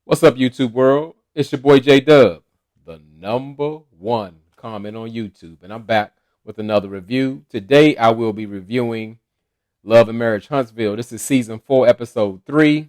What's up, YouTube world? It's your boy J Dub, the number one comment on YouTube, and I'm back with another review. Today, I will be reviewing Love and Marriage Huntsville. This is season 4, episode 3.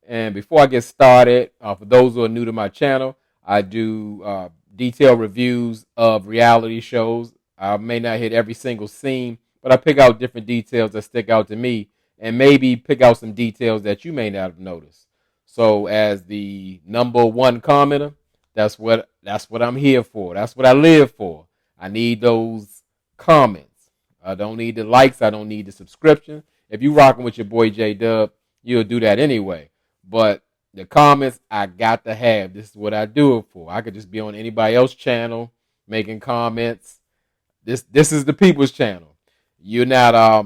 And before I get started, for those who are new to my channel, I do detailed reviews of reality shows. I may not hit every single scene, but I pick out different details that stick out to me, and maybe pick out some details that you may not have noticed. So, as the number one commenter, that's what I'm here for. That's what I live for. I need those comments. I don't need the likes. I don't need the subscription. If you rocking with your boy J Dub, you'll do that anyway. But the comments I got to have. This is what I do it for. I could just be on anybody else's channel making comments. This is the people's channel. You're not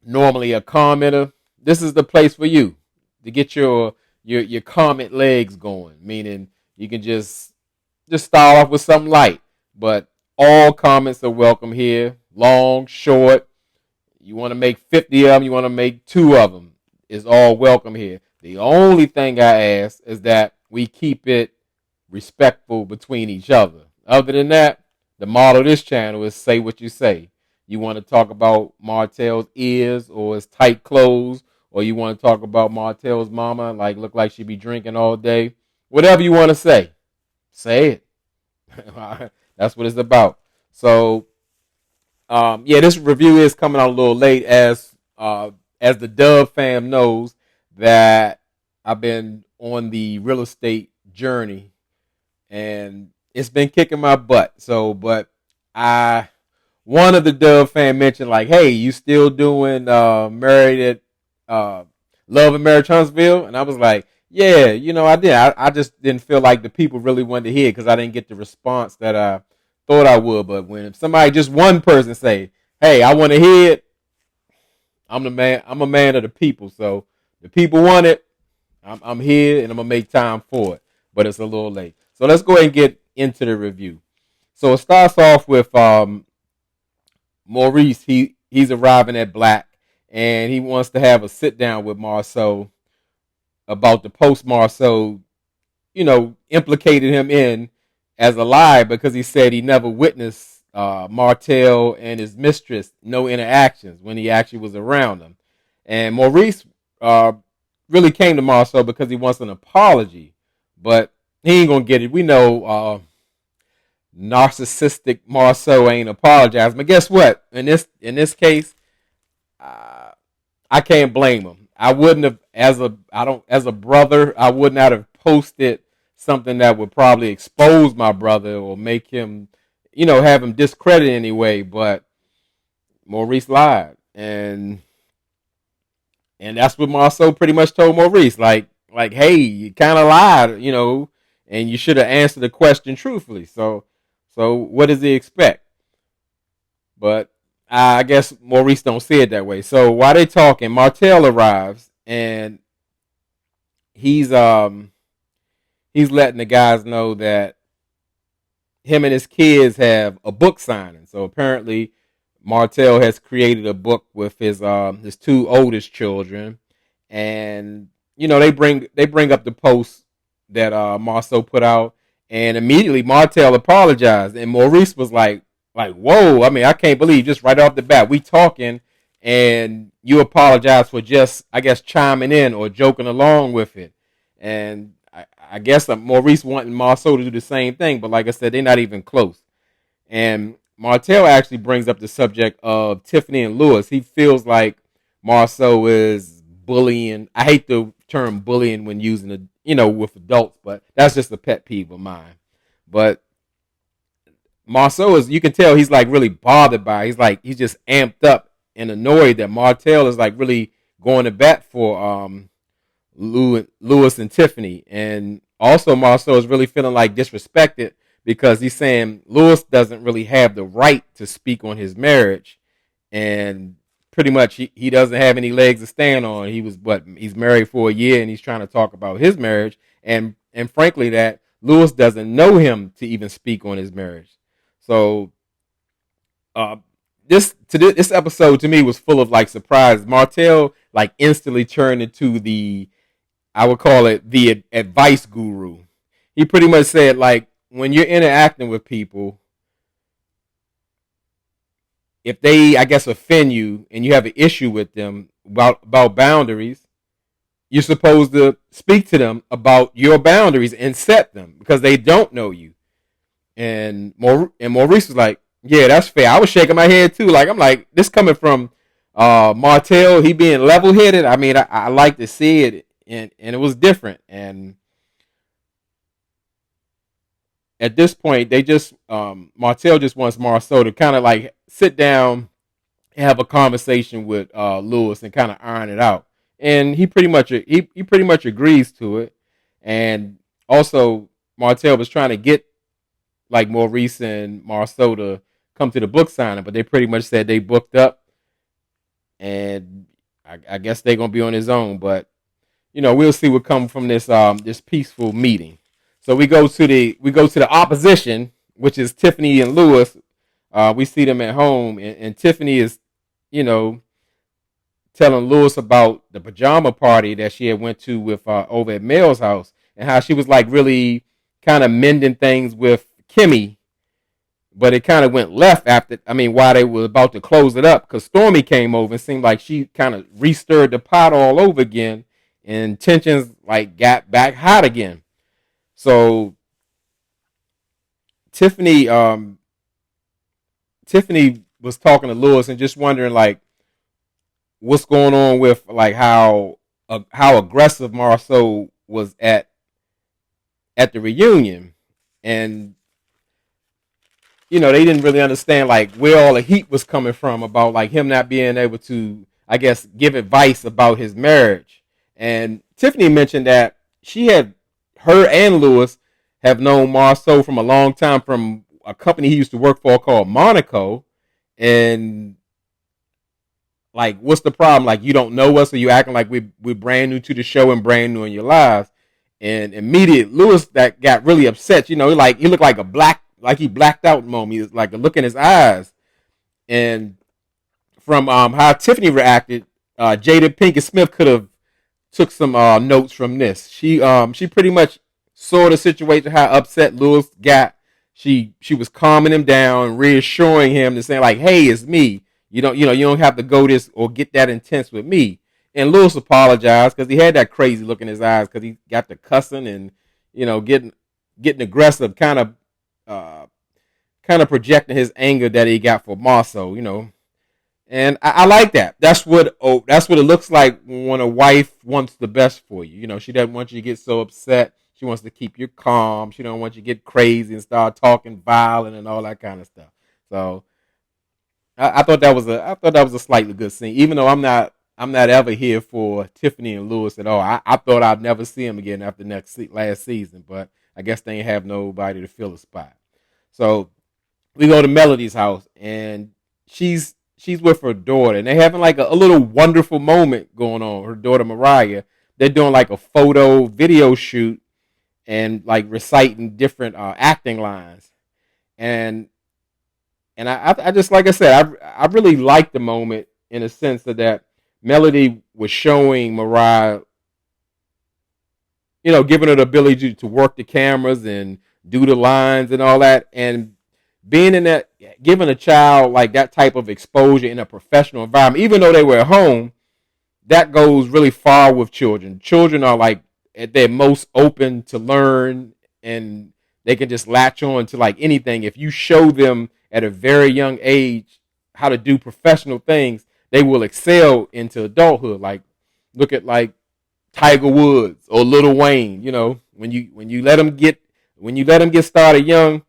normally a commenter. This is the place for you to get your comment legs going. Meaning you can just start off with something light, but all comments are welcome here. Long, short. You want to make 50 of them. You want to make 2 of them. It's all welcome here. The only thing I ask is that we keep it respectful between each other. Other than that, the motto of this channel is say what you say. You want to talk about Martell's ears or his tight clothes, or you want to talk about Martell's mama, like look like she be drinking all day. Whatever you want to say it. That's what it's about. So, this review is coming out a little late, as the Dub fam knows that I've been on the real estate journey, and it's been kicking my butt. So, but one of the Dub fam mentioned like, "Hey, you still doing Married at Love and Marriage Huntsville?" And I was like, "Yeah, I did. I just didn't feel like the people really wanted to hear it because I didn't get the response that I thought I would. But when somebody, just one person, say, 'Hey, I want to hear it,' I'm the man. I'm a man of the people. So the people want it. I'm here, and I'm gonna make time for it. But it's a little late. So let's go ahead and get into the review. So it starts off with Maurice. He's arriving at Black, and he wants to have a sit down with Marceau about the post Marceau, implicated him in as a lie because he said he never witnessed Martell and his mistress no interactions when he actually was around them. And Maurice really came to Marceau because he wants an apology, but he ain't gonna get it. We know narcissistic Marceau ain't apologizing. But guess what? In this case, I can't blame him. I wouldn't have, as a brother, I would not have posted something that would probably expose my brother or make him, have him discredited anyway. But Maurice lied, and that's what Marceau pretty much told Maurice, like, hey, you kind of lied, and you should have answered the question truthfully. So what does he expect? But I guess Maurice don't see it that way. So while they talking, Martell arrives, and he's letting the guys know that him and his kids have a book signing. So apparently Martell has created a book with his 2 oldest children, and they bring up the post that Marceau put out, and immediately Martell apologized, and Maurice was like, whoa, I mean, I can't believe just right off the bat we talking and you apologize for just, I guess, chiming in or joking along with it. And I guess Maurice wanting Marceau to do the same thing, but like I said, they're not even close. And Martell actually brings up the subject of Tiffany and Lewis. He feels like Marceau is bullying. I hate the term bullying when using it, with adults, but that's just a pet peeve of mine. But Marceau is, you can tell he's like really bothered by it. He's just amped up and annoyed that Martell is like really going to bat for Lewis and Tiffany. And also Marceau is really feeling like disrespected because he's saying Lewis doesn't really have the right to speak on his marriage, and pretty much he doesn't have any legs to stand on. He's married for a year, and he's trying to talk about his marriage, and frankly that Lewis doesn't know him to even speak on his marriage. So this episode to me was full of like surprises. Martell like instantly turned into the I would call it the advice guru. He pretty much said, like, when you're interacting with people, if they, I guess, offend you and you have an issue with them about boundaries, you're supposed to speak to them about your boundaries and set them because they don't know you. And Maurice was like, yeah, that's fair. I was shaking my head too. Like, I'm like, this coming from Martell, he being level headed. I mean, I like to see it, and it was different. And at this point, they just Martell just wants Marceau to kind of like sit down and have a conversation with Lewis and kind of iron it out. And he pretty much agrees to it. And also, Martell was trying to get like Maurice and Marceau to come to the book signing, but they pretty much said they booked up, and I guess they're gonna be on his own. But we'll see what comes from this peaceful meeting. So we go to the opposition, which is Tiffany and Lewis. We see them at home, and Tiffany is, you know, telling Lewis about the pajama party that she had went to with over at Mel's house, and how she was like really kind of mending things with Kimmy, but it kind of went left after. I mean, while they were about to close it up, because Stormy came over and seemed like she kind of restirred the pot all over again, and tensions like got back hot again. So Tiffany, Tiffany was talking to Lewis and just wondering like what's going on with like how aggressive Marceau was at the reunion, and they didn't really understand like where all the heat was coming from about like him not being able to, I guess, give advice about his marriage. And Tiffany mentioned that her and Lewis have known Marceau from a long time from a company he used to work for called Monaco. And like, what's the problem? Like, you don't know us, or you acting like we're brand new to the show and brand new in your lives. And immediate Lewis that got really upset. Like he looked like like he blacked out moment. He was like a look in his eyes. And from how Tiffany reacted, Jada Pinkett Smith could have took some notes from this. She pretty much saw the situation, how upset Lewis got. She was calming him down, reassuring him, and saying like, "Hey, it's me. You don't have to go this or get that intense with me." And Lewis apologized because he had that crazy look in his eyes because he got the cussing and getting aggressive, kind of projecting his anger that he got for Marceau. And I like that. That's what it looks like when a wife wants the best for you. She doesn't want you to get so upset. She wants to keep you calm. She don't want you to get crazy and start talking violent and all that kind of stuff. So I thought that was a slightly good scene. Even though I'm not ever here for Tiffany and Lewis at all. I thought I'd never see him again after last season, but I guess they ain't have nobody to fill the spot. So we go to Melody's house, and she's with her daughter, and they're having like a little wonderful moment going on. Her daughter Mariah, they're doing like a photo video shoot and like reciting different acting lines, and I just, like I said, I really liked the moment in a sense that Melody was showing Mariah, giving her the ability to work the cameras and do the lines and all that, and being in that, giving a child like that type of exposure in a professional environment, even though they were at home, that goes really far with children. Children are like at their most open to learn, and they can just latch on to like anything. If you show them at a very young age how to do professional things, they will excel into adulthood. Like, look at like Tiger Woods or Lil Wayne. When you let them get started young,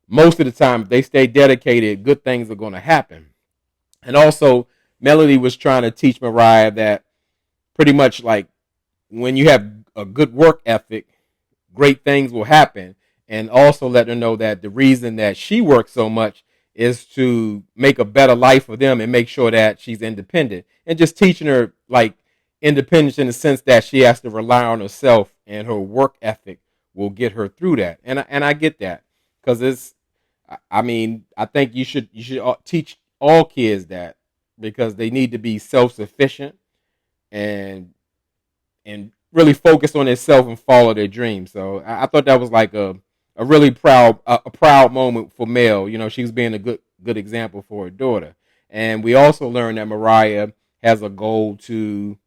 most of the time, if they stay dedicated, good things are going to happen. And also, Melody was trying to teach Mariah that pretty much like when you have a good work ethic, great things will happen. And also let her know that the reason that she works so much is to make a better life for them and make sure that she's independent. And just teaching her like independence in the sense that she has to rely on herself, and her work ethic will get her through that. And I get that, because I think you should teach all kids that, because they need to be self sufficient and really focus on themselves and follow their dreams. So I thought that was like a really proud moment for Mel. You know, she was being a good example for her daughter. And we also learned that Mariah has a goal to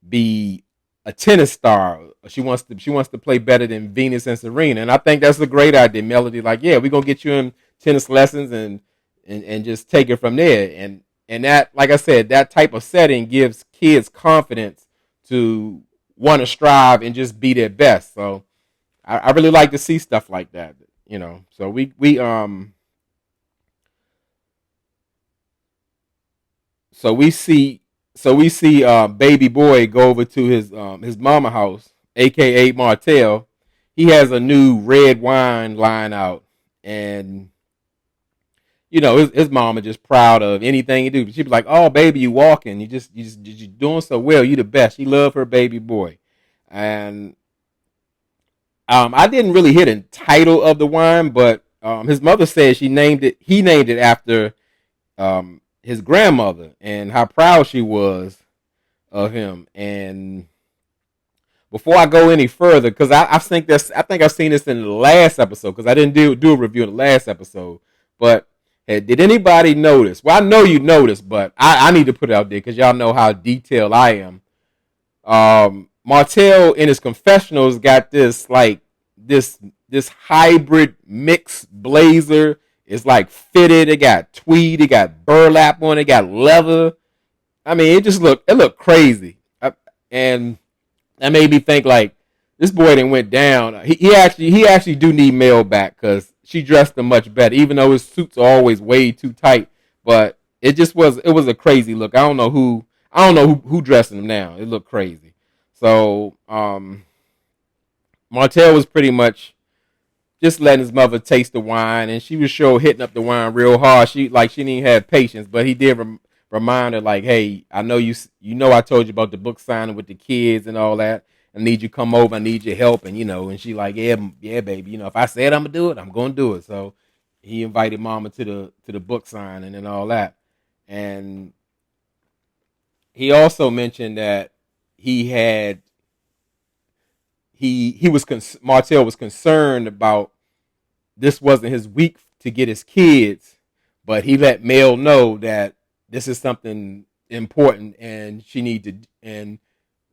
be a tennis star. She wants to play better than Venus and Serena, and I think that's a great idea. Melody, like, yeah, we're gonna get you in tennis lessons and just take it from there. And that, like I said, that type of setting gives kids confidence to want to strive and just be their best. So I really like to see stuff like that. You know, so so we see baby boy go over to his mama house, aka Martell. He has a new red wine line out, and you know his mama just proud of anything he do. She be like, "Oh baby, you walking? You doing so well. You the best." She love her baby boy, and I didn't really hear the title of the wine, but his mother said she named it. He named it after his grandmother and how proud she was of him. And before I go any further, because I think I've seen this in the last episode, because I didn't do a review in the last episode. But hey, did anybody notice? Well, I know you noticed, but I need to put it out there because y'all know how detailed I am. Martell in his confessionals got this like this hybrid mix blazer. It's like fitted. It got tweed. It got burlap on it. It got leather. I mean, it looked crazy, and that made me think like this boy didn't went down. He actually do need Mel back because she dressed him much better, even though his suits are always way too tight. But it was a crazy look. I don't know who dressing him now. It looked crazy. So Martell was pretty much just letting his mother taste the wine, and she was sure hitting up the wine real hard. She didn't even have patience, but he did remind her like, "Hey, I know you know I told you about the book signing with the kids and all that. I need you to come over. I need your help." And you know, and she like, "Yeah, baby. You know, if I said I'm gonna do it, I'm gonna do it." So he invited Mama to the book signing and all that, and he also mentioned that he had he was Martell was concerned about this wasn't his week to get his kids, but he let Mel know that this is something important and and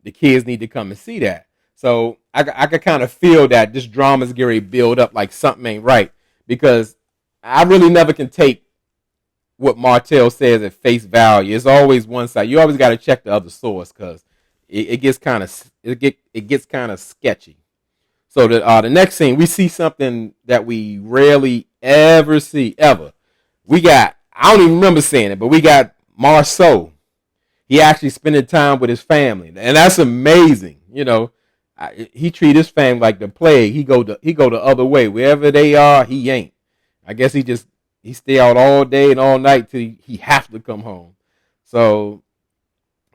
the kids need to come and see that. So I could kind of feel that this drama's getting build up like something ain't right, because I really never can take what Martell says at face value. It's always one side. You always got to check the other source because it gets kind of it gets kind of sketchy. So the next scene, we see something that we rarely ever see ever. We got, I don't even remember seeing it, but we got Marceau. He actually spending time with his family, and that's amazing. You know, he treat his family like the plague. He go the other way wherever they are. He ain't. I guess he stay out all day and all night till he have to come home. So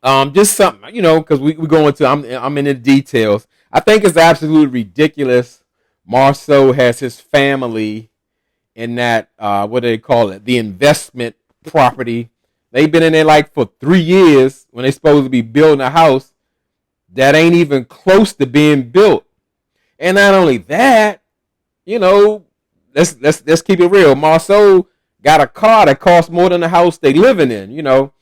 just something, you know, because we go into I'm in the details. I think it's absolutely ridiculous. Marceau has his family in that what do they call it? The investment property. They've been in there like for 3 years when they're supposed to be building a house that ain't even close to being built. And not only that, you know, let's keep it real. Marceau got a car that costs more than the house they living in. You know,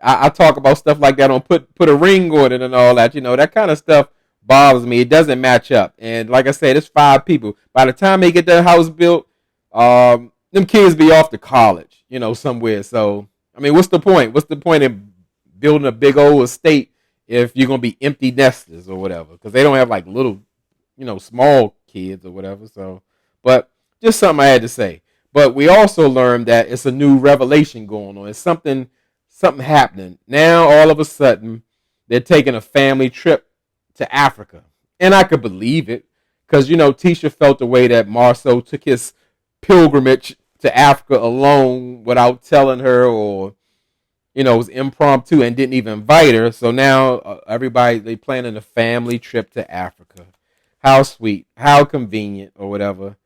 I talk about stuff like that on put a ring on it and all that. You know, that kind of stuff bothers me. It doesn't match up. And like I said, it's 5 people. By the time they get their house built, them kids be off to college, you know, somewhere. So I mean, what's the point? What's the point in building a big old estate if you're gonna be empty nesters or whatever? Because they don't have like little, you know, small kids or whatever. So, but just something I had to say. But we also learned that it's a new revelation going on. It's something happening. Now all of a sudden they're taking a family trip to Africa. And I could believe it. Because, you know, Tisha felt the way that Marceau took his pilgrimage to Africa alone without telling her, or, you know, it was impromptu and didn't even invite her. So now everybody, they planning a family trip to Africa. How sweet, how convenient or whatever.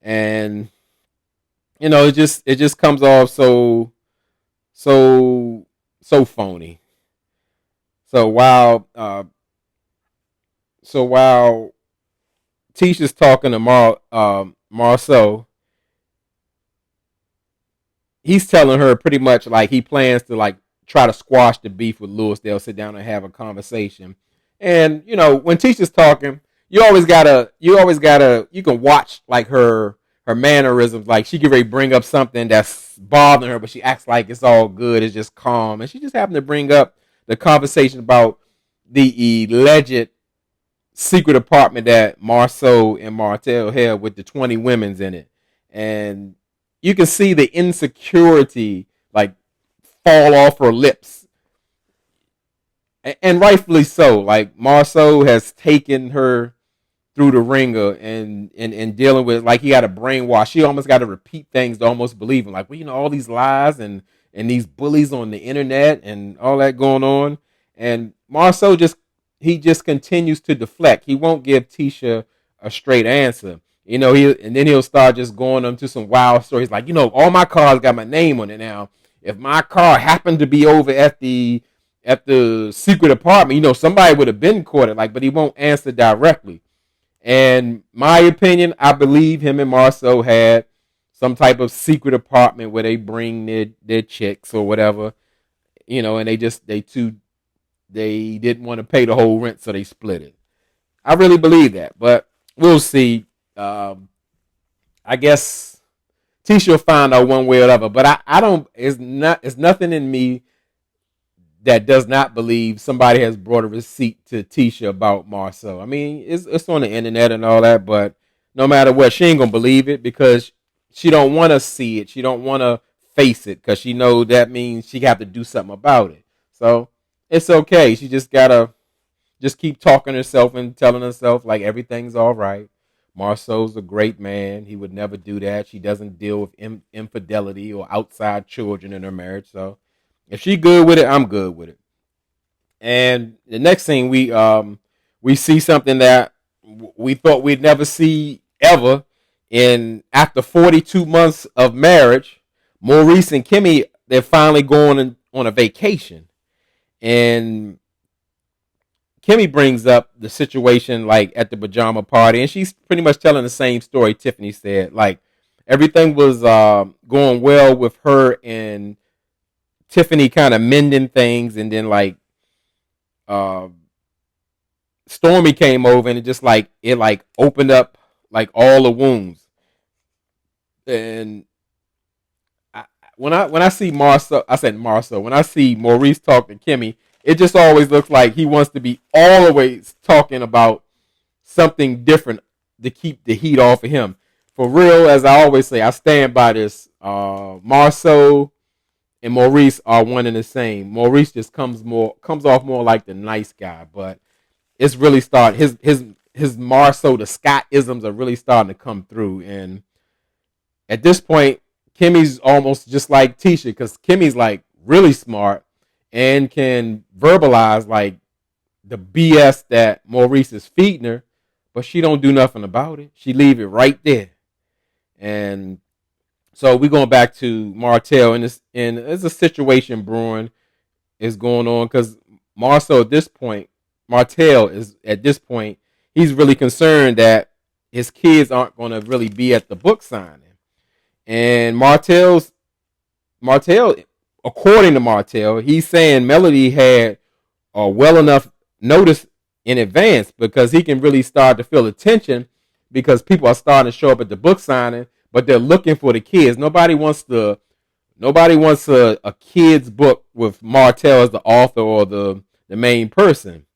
And you know, it just comes off so phony. So while So while Tisha's talking to Marceau, he's telling her pretty much like he plans to like try to squash the beef with Lewis. They'll sit down and have a conversation. And when Tisha's talking, you can watch like her mannerisms. Like she can really bring up something that's bothering her, but she acts like it's all good. It's just calm, and she just happened to bring up the conversation about the alleged secret apartment that Marceau and Martel had with the 20 women's in it. And you can see the insecurity like fall off her lips. And rightfully so. Like Marceau has taken her through the ringer and dealing with like he got a brainwash. She almost got to repeat things to almost believe him. Like, well, all these lies and these bullies on the internet and all that going on. And Marceau just continues to deflect. He won't give Tisha a straight answer. And then he'll start just going into some wild stories like, all my cars got my name on it now. If my car happened to be over at the secret apartment, somebody would have been caught it. Like, but he won't answer directly. And my opinion, I believe him and Marceau had some type of secret apartment where they bring their chicks or whatever, and they didn't want to pay the whole rent, so they split it. I really believe that, but we'll see. I guess Tisha will find out one way or another, but I don't. It's nothing in me that does not believe somebody has brought a receipt to Tisha about Marceau. I mean, it's on the internet and all that, but no matter what, she ain't gonna believe it because she don't want to see it. She don't want to face it because she know that means she have to do something about it. So it's okay. She just gotta just keep talking to herself and telling herself like everything's all right. Marceau's a great man. He would never do that. She doesn't deal with infidelity or outside children in her marriage. So if she good with it, I'm good with it. And the next thing we see something that we thought we'd never see ever. In after 42 months of marriage, Maurice and Kimmy, they're finally going on a vacation. And Kimmy brings up the situation like at the pajama party, and she's pretty much telling the same story Tiffany said. Like everything was going well with her and Tiffany kind of mending things, and then like uh, Stormy came over and it opened up like all the wounds. And when I see Marceau, I said Marceau. When I see Maurice talk to Kimmy, it just always looks like he wants to be always talking about something different to keep the heat off of him. For real, as I always say, I stand by this. Marceau and Maurice are one and the same. Maurice just comes off more like the nice guy, but it's really starting his Marceau, the Scott isms are really starting to come through. And at this point, Kimmy's almost just like Tisha because Kimmy's like really smart and can verbalize like the BS that Maurice is feeding her, but she don't do nothing about it. She leave it right there. And so we're going back to Martel, and there's a situation brewing is going on because Marcel Martel is at this point, he's really concerned that his kids aren't going to really be at the book signing. And Martel, according to Martel, he's saying Melody had well enough notice in advance because he can really start to feel the tension because people are starting to show up at the book signing, but they're looking for the kids. Nobody wants a kid's book with Martel as the author or the main person.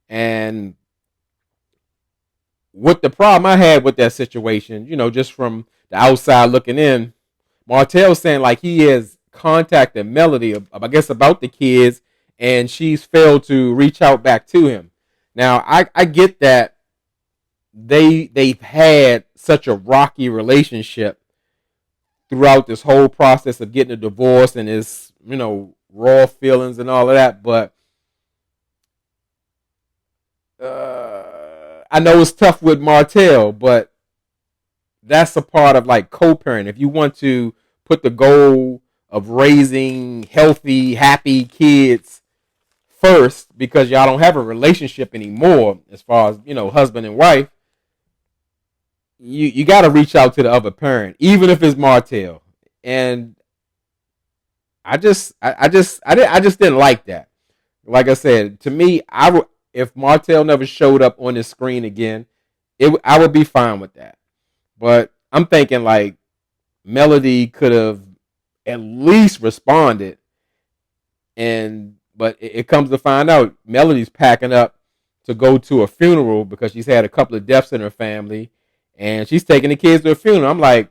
And what the problem I had with that situation, just from the outside looking in, Martel's saying like he has contacted Melody, I guess, about the kids, and she's failed to reach out back to him. Now, I get that they've had such a rocky relationship throughout this whole process of getting a divorce and his, raw feelings and all of that, but I know it's tough with Martel, but that's a part of like co-parent. If you want to put the goal of raising healthy, happy kids first, because y'all don't have a relationship anymore as far as, husband and wife, you got to reach out to the other parent, even if it's Martell. And I just didn't like that. Like I said, to me, if Martell never showed up on the screen again, I would be fine with that. But I'm thinking like Melody could have at least responded, but it comes to find out Melody's packing up to go to a funeral because she's had a couple of deaths in her family, and she's taking the kids to a funeral. I'm like,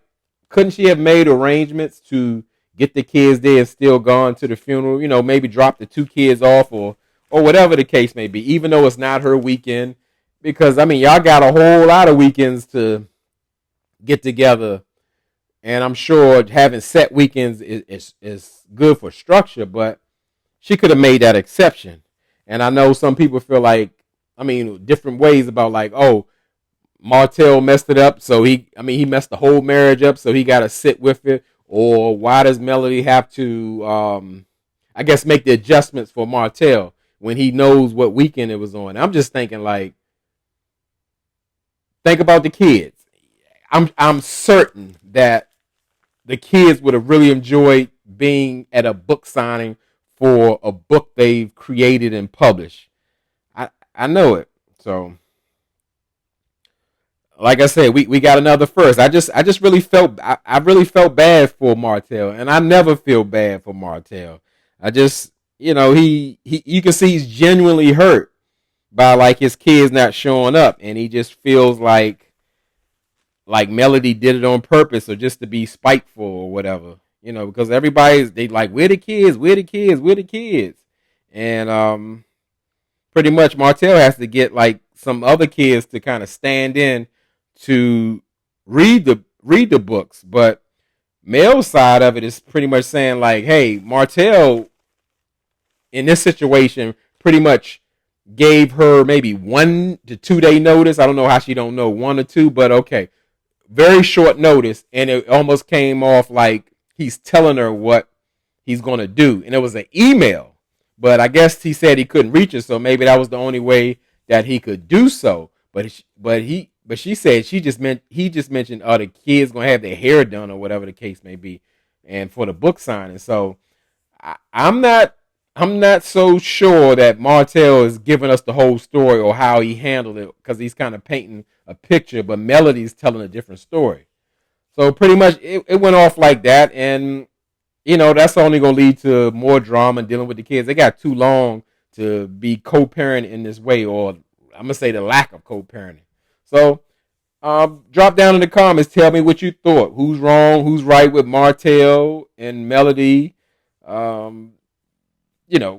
couldn't she have made arrangements to get the kids there and still gone to the funeral? Maybe drop the two kids off, or whatever the case may be, even though it's not her weekend. Because I mean, y'all got a whole lot of weekends to get together, and I'm sure having set weekends is good for structure, but she could have made that exception. And I know some people feel like, I mean, different ways about like, oh, Martell messed it up, so he messed the whole marriage up, so he got to sit with it. Or why does Melody have to, I guess, make the adjustments for Martell when he knows what weekend it was on? I'm just thinking like, think about the kids. I'm certain that the kids would have really enjoyed being at a book signing for a book they've created and published. I know it. So, like I said, we got another first. I just really felt I really felt bad for Martell, and I never feel bad for Martell. I just he you can see he's genuinely hurt by like his kids not showing up, and he just feels like Melody did it on purpose or just to be spiteful or whatever. Because they like, where the kids, where the kids, where the kids, and pretty much Martell has to get like some other kids to kind of stand in to read the books. But Mel's side of it is pretty much saying like, hey, Martell in this situation pretty much gave her maybe 1 to 2 day notice. I don't know how she don't know 1 or 2, but okay. Very short notice, and it almost came off like he's telling her what he's going to do. And it was an email, but I guess he said he couldn't reach her, so maybe that was the only way that he could do so. But she said he just mentioned the kids going to have their hair done or whatever the case may be, and for the book signing. So I'm not so sure that Martell is giving us the whole story or how he handled it, because he's kind of painting a picture, but Melody's telling a different story. So pretty much it went off like that, and that's only going to lead to more drama dealing with the kids. They got too long to be co-parent in this way, or I'm going to say the lack of co-parenting. So drop down in the comments, tell me what you thought. Who's wrong, who's right with Martell and Melody?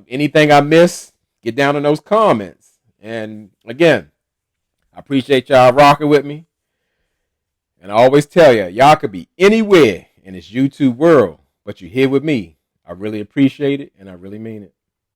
Anything I missed, get down in those comments. And again, I appreciate y'all rocking with me. And I always tell y'all could be anywhere in this YouTube world, but you're here with me. I really appreciate it, and I really mean it.